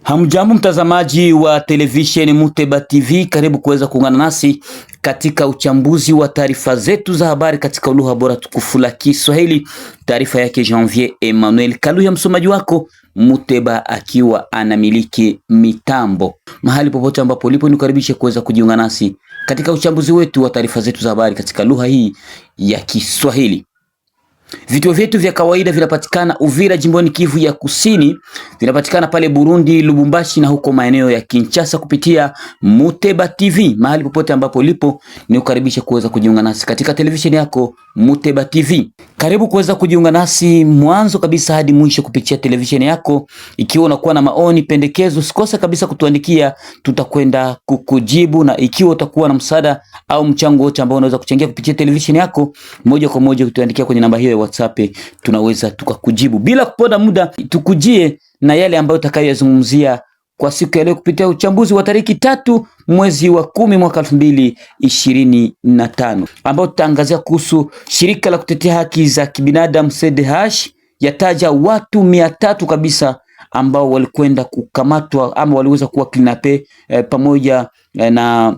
Hamjambo mtazamaji wa televisheni Muteba TV, karibu kuweza kuungana nasi katika uchambuzi wa taarifa zetu za habari katika lugha bora tukufu la Kiswahili. Taarifa yake Janvier Emmanuel Kaluya, msomaji wako Muteba akiwa anamiliki mitambo. Mahali popote ambapo ulipo, nikaribisha kuweza kujiunga nasi katika uchambuzi wetu wa taarifa zetu za habari katika lugha hii ya Kiswahili. Vituo vyetu vya kawaida vinapatikana Uvira jimboni Kivu ya Kusini, vinapatikana pale Burundi, Lubumbashi na huko maeneo ya Kinshasa kupitia Muteba TV. Mahali popote ambapo ulipo, ni ukaribisha kuweza kujiunga nasi katika televisheni yako Muteba TV. Karibu kuweza kujiunga nasi mwanzo kabisa hadi mwisho kupitia televisheni yako. Ikiwa unakuwa na maoni, pendekezo, usikose kabisa kutuandikia, tutakwenda kukujibu. Na ikiwa utakuwa na msaada au mchango wote ambao unaweza kuchangia kupitia televisheni yako, moja kwa moja kutuandikia kwenye namba hiyo ya WhatsApp, tunaweza tukakujibu. Bila kupoda muda, tukujie na yale ambayo tutakayoyazungumzia kwa siku ya leo kupitia uchambuzi wa tariki 3 mwezi wa 10 mwaka 2025, ambao tutaangazia kuhusu shirika la kutetea haki za kibinadamu CDH yataja watu 300 kabisa ambao walikwenda kukamatwa ama waliweza kuwa kidnape pamoja na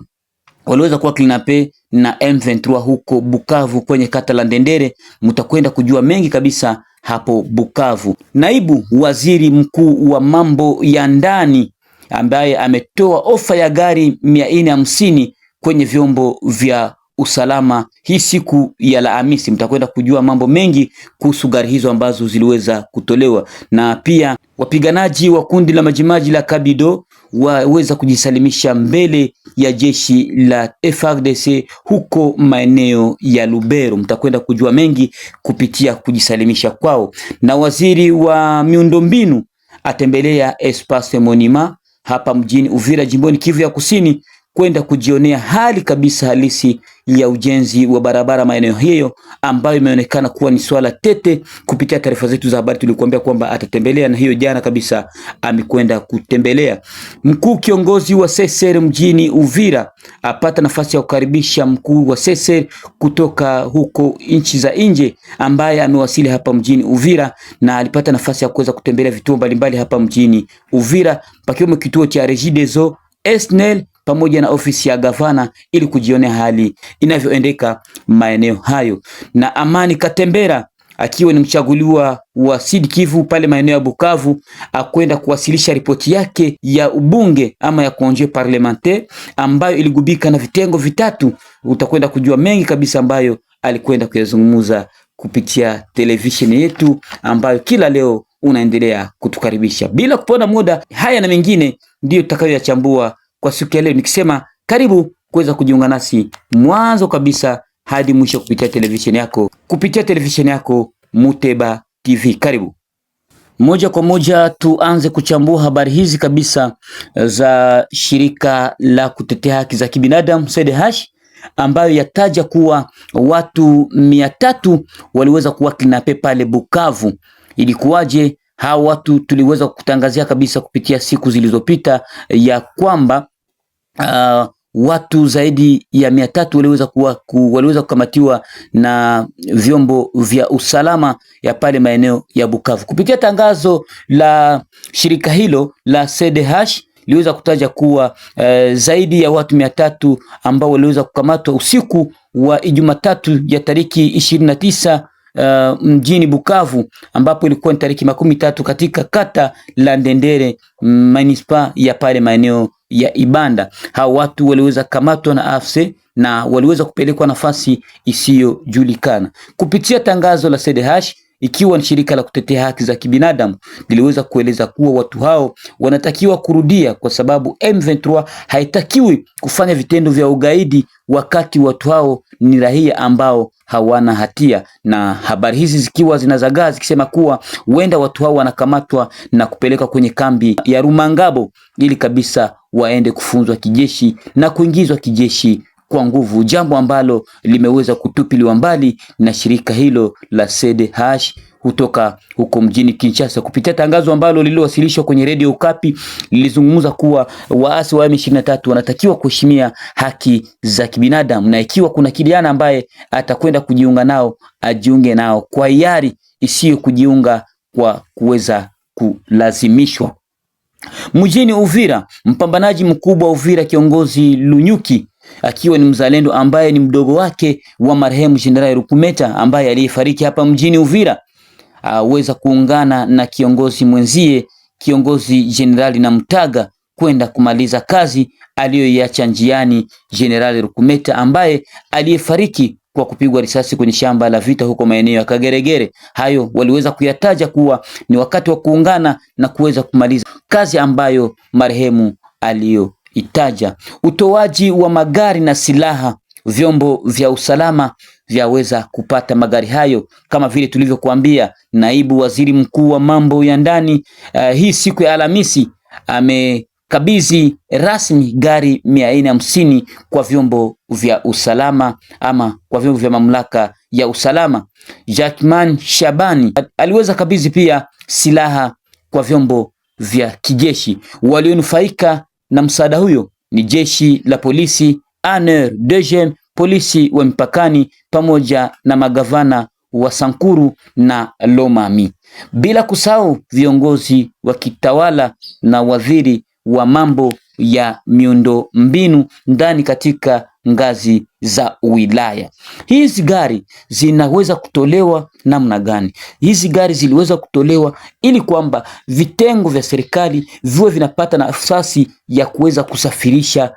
waliweza kuwa kidnape na M23 huko Bukavu kwenye kata la Ndendere. Mtakwenda kujua mengi kabisa hapo Bukavu. Naibu waziri mkuu wa mambo ya ndani ambaye ametoa ofa ya gari 450 kwenye vyombo vya usalama hii siku ya Alhamisi. Mtakwenda kujua mambo mengi kuhusu gari hizo ambazo ziliweza kutolewa, na pia wapiganaji wa kundi la majimaji la Kabido waweza kujisalimisha mbele ya jeshi la FARDC huko maeneo ya Lubero. Mtakwenda kujua mengi kupitia kujisalimisha kwao. Na waziri wa miundombinu atembelea Espace Monima hapa mjini Uvira jimboni Kivu ya Kusini kwenda kujionea hali kabisa halisi ya ujenzi wa barabara maeneo hiyo, ambayo imeonekana kuwa ni swala tete. Kupitia taarifa zetu za habari tulikuambia kwamba atatembelea, na hiyo jana kabisa amekwenda kutembelea. Mkuu kiongozi wa CSR mjini Uvira apata nafasi ya kukaribisha mkuu wa CSR kutoka huko nchi za nje, ambaye amewasili hapa mjini Uvira, na alipata nafasi ya kuweza kutembelea vituo mbalimbali hapa mjini Uvira, pakiwemo kituo cha Regideso, SNEL pamoja na ofisi ya gavana, ili kujionea hali inavyoendeka maeneo hayo. Na Amani Katembera akiwa ni mchaguliwa wa Sud Kivu pale maeneo ya Bukavu, akwenda kuwasilisha ripoti yake ya ubunge ama ya congé parlementaire ambayo iligubika na vitengo vitatu. Utakwenda kujua mengi kabisa ambayo alikwenda kuyazungumza kupitia televisheni yetu ambayo kila leo unaendelea kutukaribisha. Bila kupona muda, haya na mengine ndiyo tutakayoyachambua kwa siku ya leo, nikisema karibu kuweza kujiunga nasi mwanzo kabisa hadi mwisho kupitia televisheni yako Muteba TV. Karibu moja kwa moja, tuanze kuchambua habari hizi kabisa za shirika la kutetea haki za kibinadamu CDH, ambayo yataja kuwa watu 300 waliweza kuwa kidnape pale Bukavu. Ilikuwaje? Hao watu tuliweza kutangazia kabisa kupitia siku zilizopita ya kwamba watu zaidi ya 300 waliweza kukamatiwa na vyombo vya usalama ya pale maeneo ya Bukavu. Kupitia tangazo la shirika hilo la CDH liweza kutaja kuwa zaidi ya watu 300 ambao waliweza kukamatwa usiku wa Jumatatu ya tariki 29 mjini Bukavu, ambapo ilikuwa ni tariki 13 katika kata la Ndendere manispa ya pale maeneo ya Ibanda. Hao watu waliweza kamatwa na AFC na waliweza kupelekwa nafasi isiyojulikana. Kupitia tangazo la CDH, ikiwa ni shirika la kutetea haki za kibinadamu, liliweza kueleza kuwa watu hao wanatakiwa kurudia, kwa sababu M23 haitakiwi kufanya vitendo vya ugaidi wakati watu hao ni raia ambao hawana hatia. Na habari hizi zikiwa zinazagaa zikisema kuwa huenda watu hao wanakamatwa na kupelekwa kwenye kambi ya Rumangabo ili kabisa waende kufunzwa kijeshi na kuingizwa kijeshi kwa nguvu, jambo ambalo limeweza kutupiliwa mbali na shirika hilo la CDH kutoka huko mjini Kinshasa. Kupitia tangazo ambalo lililowasilishwa kwenye Radio Okapi, lilizungumza kuwa waasi wa M23 wanatakiwa kuheshimia haki za kibinadamu, na ikiwa kuna kijana ambaye atakwenda kujiunga nao ajiunge nao kwa hiari, isiyo kujiunga kwa kuweza kulazimishwa. Mjini Uvira, mpambanaji mkubwa wa Uvira kiongozi Lunyuki akiwa ni mzalendo ambaye ni mdogo wake wa marehemu Jenerali Rukumeta ambaye aliyefariki hapa mjini Uvira, aweza kuungana na kiongozi mwenzie kiongozi Jenerali Namtaga kwenda kumaliza kazi aliyoiacha njiani Jenerali Rukumeta ambaye aliyefariki kwa kupigwa risasi kwenye shamba la vita huko maeneo ya Kageregere. Hayo waliweza kuyataja kuwa ni wakati wa kuungana na kuweza kumaliza kazi ambayo marehemu aliyoitaja. Utoaji wa magari na silaha, vyombo vya usalama vyaweza kupata magari hayo kama vile tulivyokuambia. Naibu waziri mkuu wa mambo ya ndani hii siku ya Alhamisi amekabidhi rasmi gari 450 kwa vyombo vya usalama ama kwa vyombo vya mamlaka ya usalama. Jackman Shabani aliweza kabidhi pia silaha kwa vyombo vya kijeshi. Walionufaika na msaada huyo ni jeshi la polisi, ANR, DGM, polisi wa mpakani pamoja na magavana wa Sankuru na Lomami, bila kusahau viongozi wa kitawala na waziri wa mambo ya miundo mbinu ndani katika ngazi za wilaya. Hizi gari zinaweza kutolewa namna gani? Hizi gari ziliweza kutolewa ili kwamba vitengo vya serikali viwe vinapata nafasi ya kuweza kusafirisha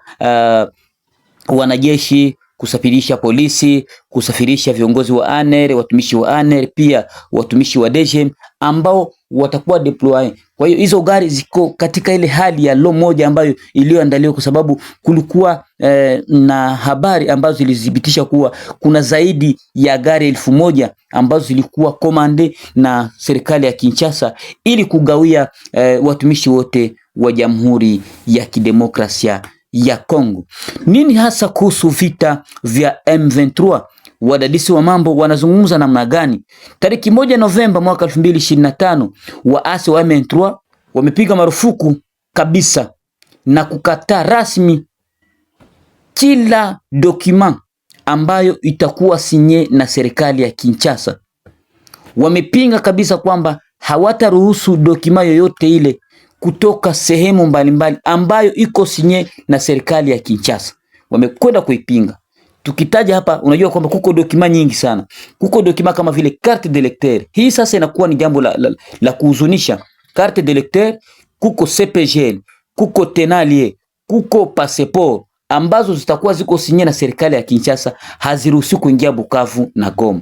wanajeshi, kusafirisha polisi, kusafirisha viongozi wa ANR, watumishi wa ANR, pia watumishi wa DGM ambao watakuwa deploy. Kwa hiyo hizo gari ziko katika ile hali ya lo moja ambayo iliyoandaliwa, kwa sababu kulikuwa na habari ambazo zilithibitisha kuwa kuna zaidi ya gari 1000 ambazo zilikuwa komande na serikali ya Kinshasa ili kugawia watumishi wote wa Jamhuri ya Kidemokrasia ya Kongo. Nini hasa kuhusu vita vya M23? Wadadisi wa mambo wanazungumza namna gani? Tariki 1 Novemba mwaka 2025, waasi wa M23 wamepiga marufuku kabisa na kukataa rasmi kila document ambayo itakuwa sinye na serikali ya Kinshasa. Wamepinga kabisa kwamba hawataruhusu document yoyote ile kutoka sehemu mbalimbali ambayo iko sinye na serikali ya Kinshasa. Wamekwenda kuipinga. Tukitaja hapa, unajua kwamba kuko dokima nyingi sana. Kuko dokima kama vile carte d'électeur. Hii sasa inakuwa ni jambo la kuhuzunisha. Carte d'électeur, kuko CPGL, kuko Tenalie, kuko passeport ambazo zitakuwa ziko sinye na serikali ya Kinshasa, haziruhusi kuingia Bukavu na Goma.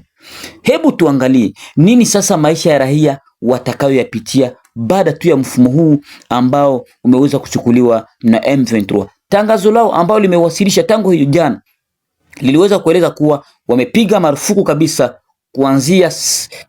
Hebu tuangalie nini sasa maisha ya raia watakayoyapitia baada tu ya mfumo huu ambao umeweza kuchukuliwa na M23. Tangazo lao ambao limewasilisha tangu hiyo jana liliweza kueleza kuwa wamepiga marufuku kabisa kuanzia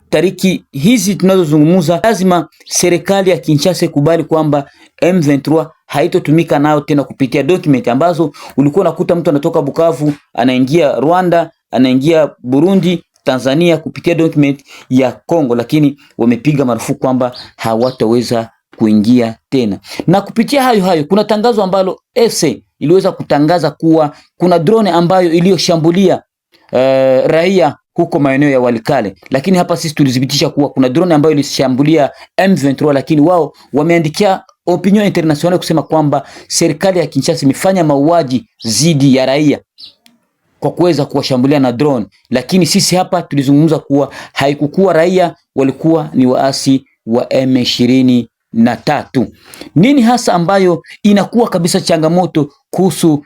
tariki hizi tunazozungumza. Lazima serikali ya Kinshasa ikubali kwamba M23 haitotumika nao tena kupitia document ambazo ulikuwa unakuta mtu anatoka Bukavu anaingia Rwanda, anaingia Burundi, Tanzania kupitia document ya Kongo, lakini wamepiga marufuku kwamba hawataweza kuingia tena. Na kupitia hayo kuna tangazo ambalo FC iliweza kutangaza kuwa kuna drone ambayo iliyoshambulia raia huko maeneo ya Walikale, lakini hapa sisi tulithibitisha kuwa kuna drone ambayo ilishambulia M23, lakini wao wameandikia Opinion International kusema kwamba serikali ya Kinshasa imefanya mauaji dhidi ya raia kwa kuweza kuwashambulia na drone, lakini sisi hapa tulizungumza kuwa haikukuwa raia, walikuwa ni waasi wa M23. Nini hasa ambayo inakuwa kabisa changamoto kuhusu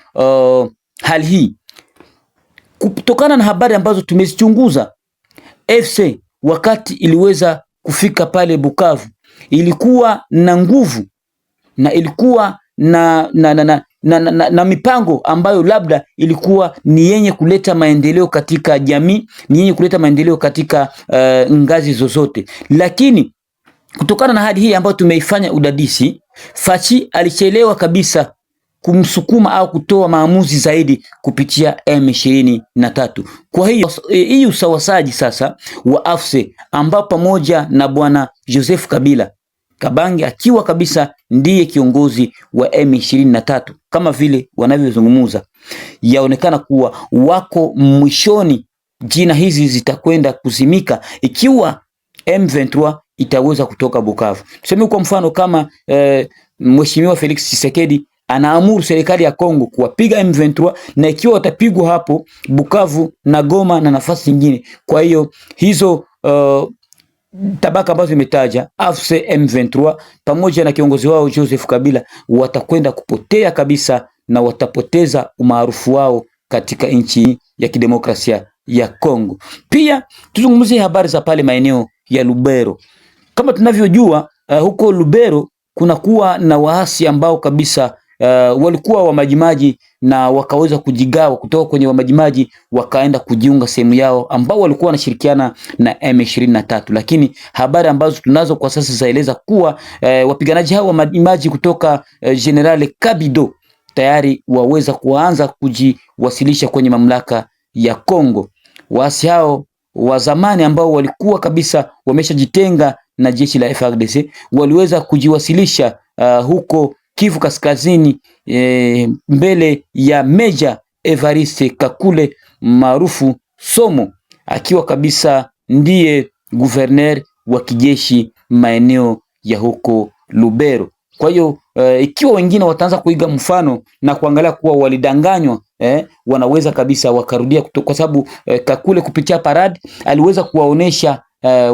hali hii? Kutokana na habari ambazo tumezichunguza, FC wakati iliweza kufika pale Bukavu ilikuwa na nguvu na ilikuwa na mipango ambayo labda ilikuwa ni yenye kuleta maendeleo katika jamii, ni yenye kuleta maendeleo katika ngazi zozote, lakini kutokana na hali hii ambayo tumeifanya udadisi, Fachi alichelewa kabisa kumsukuma au kutoa maamuzi zaidi kupitia M23. Kwa hiyo hii usawasaji sasa wa AFC ambao pamoja na bwana Joseph Kabila Kabange akiwa kabisa ndiye kiongozi wa M23 kama vile wanavyozungumza, yaonekana kuwa wako mwishoni. Jina hizi zitakwenda kuzimika ikiwa M23 itaweza kutoka Bukavu. Tuseme kwa mfano kama Mheshimiwa Felix Tshisekedi anaamuru serikali ya Kongo kuwapiga M23, na ikiwa watapigwa hapo Bukavu na Goma na nafasi nyingine. Kwa hiyo hizo tabaka ambazo imetaja AFC M23 pamoja na kiongozi wao Joseph Kabila watakwenda kupotea kabisa, na watapoteza umaarufu wao katika nchi ya kidemokrasia ya Kongo. Pia tuzungumzie habari za pale maeneo ya Lubero. Kama tunavyojua huko Lubero kuna kuwa na waasi ambao kabisa walikuwa wa Majimaji na wakaweza kujigawa kutoka kwenye wa Majimaji wakaenda kujiunga sehemu yao ambao walikuwa wanashirikiana na M23, lakini habari ambazo tunazo kwa sasa zaeleza kuwa wapiganaji hao wa Majimaji kutoka General Kabido tayari waweza kuanza kujiwasilisha kwenye mamlaka ya Kongo. Waasi hao wa zamani ambao walikuwa kabisa wameshajitenga na jeshi la FARDC waliweza kujiwasilisha huko Kivu Kaskazini mbele ya Meja Evariste Kakule maarufu Somo, akiwa kabisa ndiye guverner wa kijeshi maeneo ya huko Lubero. Kwa hiyo ikiwa wengine wataanza kuiga mfano na kuangalia kuwa walidanganywa, wanaweza kabisa wakarudia, kwa sababu Kakule kupitia parade aliweza kuwaonesha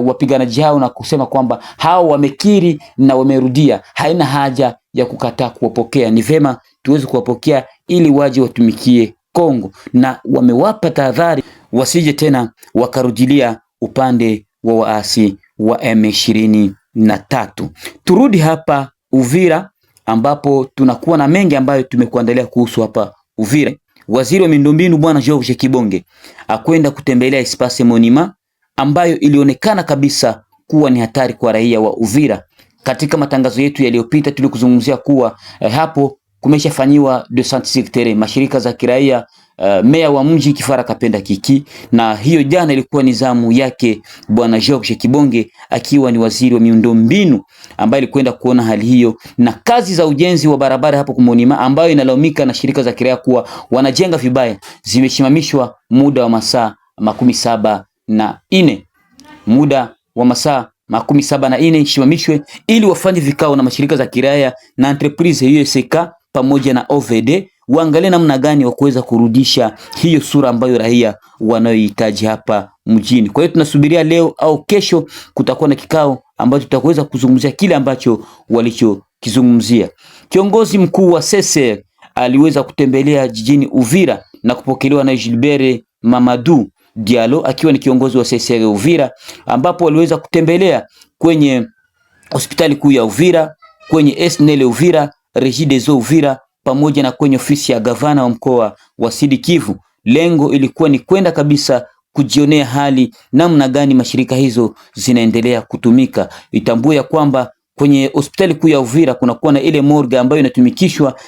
wapiganaji hao na kusema kwamba hao wamekiri na wamerudia, haina haja ya kukataa kuwapokea, ni vema tuweze kuwapokea ili waje watumikie Kongo, na wamewapa tahadhari wasije tena wakarudilia upande wa waasi wa M23. Turudi hapa Uvira ambapo tunakuwa na mengi ambayo tumekuandalia kuhusu hapa Uvira. Waziri wa miundombinu Bwana George Kibonge akwenda kutembelea Espace Monima ambayo ilionekana kabisa kuwa ni hatari kwa raia wa Uvira. Katika matangazo yetu yaliyopita tulikuzungumzia kuwa hapo kumeshafanyiwa decentralisation, mashirika za kiraia, meya wa mji Kifara Kapenda Kiki, na hiyo jana ilikuwa ni zamu yake Bwana George Kibonge akiwa ni waziri wa miundombinu ambaye alikwenda kuona hali hiyo na kazi za ujenzi wa barabara hapo Kumonima ambayo inalaumika na shirika za kiraia kuwa wanajenga vibaya, zimeshimamishwa muda wa masaa 74. Muda wa masaa 74 ishimamishwe ili wafanye vikao na mashirika za kiraia na entreprise USK pamoja na OVD waangalie namna gani wa kuweza kurudisha hiyo sura ambayo raia wanayohitaji hapa mjini. Kwa hiyo tunasubiria leo au kesho kutakuwa na kikao ambacho tutaweza kuzungumzia kile ambacho walichokizungumzia. Kiongozi mkuu wa CCR aliweza kutembelea jijini Uvira na kupokelewa na Gilbert Mamadou Diallo akiwa ni kiongozi wa CCR Uvira, ambapo waliweza kutembelea kwenye hospitali kuu ya Uvira, kwenye SNL Uvira, Regie des Eaux Uvira pamoja na kwenye ofisi ya gavana wa mkoa wa Sud Kivu. Lengo ilikuwa ni kwenda kabisa kujionea hali namna gani mashirika hizo zinaendelea kutumika. Itambue ya kwamba kwenye hospitali kuu ya Uvira kunakuwa na ile morgue ambayo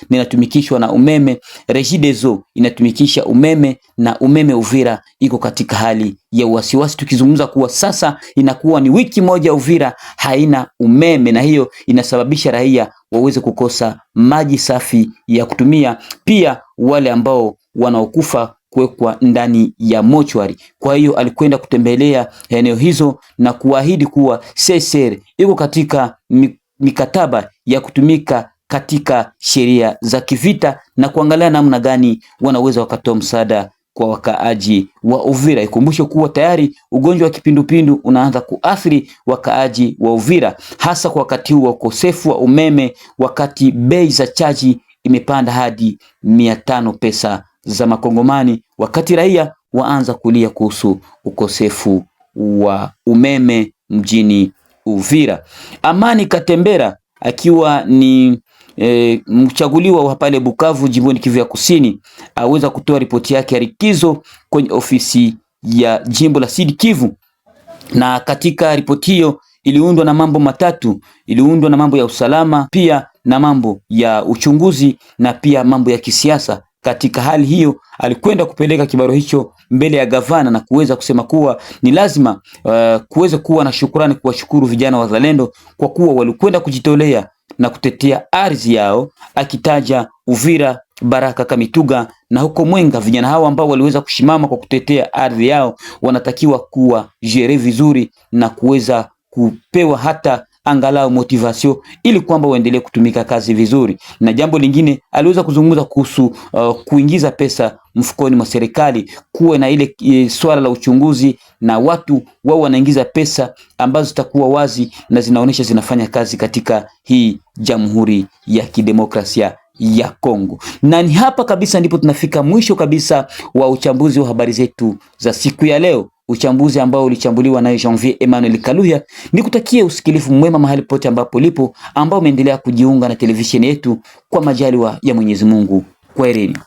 inatumikishwa na umeme. Regie des Eaux inatumikisha umeme na umeme Uvira iko katika hali ya wasiwasi, tukizungumza kuwa sasa inakuwa ni wiki moja Uvira haina umeme, na hiyo inasababisha raia waweze kukosa maji safi ya kutumia, pia wale ambao wanaokufa kuwekwa ndani ya mochwari. Kwa hiyo alikwenda kutembelea eneo hizo na kuahidi kuwa CCR iko katika mikataba ya kutumika katika sheria za kivita na kuangalia namna gani wanaweza wakatoa msaada kwa wakaaji wa Uvira. Ikumbusho kuwa tayari ugonjwa wa kipindupindu unaanza kuathiri wakaaji wa Uvira, hasa kwa wakati huu wa ukosefu wa umeme, wakati bei za chaji imepanda hadi 500 pesa za makongomani, wakati raia waanza kulia kuhusu ukosefu wa umeme mjini Uvira. Amani Katembera akiwa ni mchaguliwa wa pale Bukavu jimboni Kivu ya Kusini aweza kutoa ripoti yake ya likizo kwenye ofisi ya jimbo la Sud Kivu, na katika ripoti hiyo iliundwa na mambo matatu. Iliundwa na mambo ya usalama, pia na mambo ya uchunguzi, na pia mambo ya kisiasa. Katika hali hiyo alikwenda kupeleka kibaro hicho mbele ya gavana na kuweza kusema kuwa ni lazima kuweza kuwa na shukrani, kuwashukuru vijana wazalendo kwa kuwa walikwenda kujitolea na kutetea ardhi yao, akitaja Uvira, Baraka, Kamituga na huko Mwenga. Vijana hao ambao waliweza kushimama kwa kutetea ardhi yao wanatakiwa kuwa jere vizuri na kuweza kupewa hata angalau motivation ili kwamba waendelee kutumika kazi vizuri. Na jambo lingine aliweza kuzungumza kuhusu kuingiza pesa mfukoni mwa serikali, kuwe na ile swala la uchunguzi na watu wao wanaingiza pesa ambazo zitakuwa wazi na zinaonesha zinafanya kazi katika hii Jamhuri ya Kidemokrasia ya Kongo. Na ni hapa kabisa ndipo tunafika mwisho kabisa wa uchambuzi wa habari zetu za siku ya leo, uchambuzi ambao ulichambuliwa na Janvier Emmanuel Kaluya. Nikutakie usikilifu mwema mahali pote ambapo lipo, ambao umeendelea kujiunga na televisheni yetu kwa majaliwa ya Mwenyezi Mungu. Kwaherini.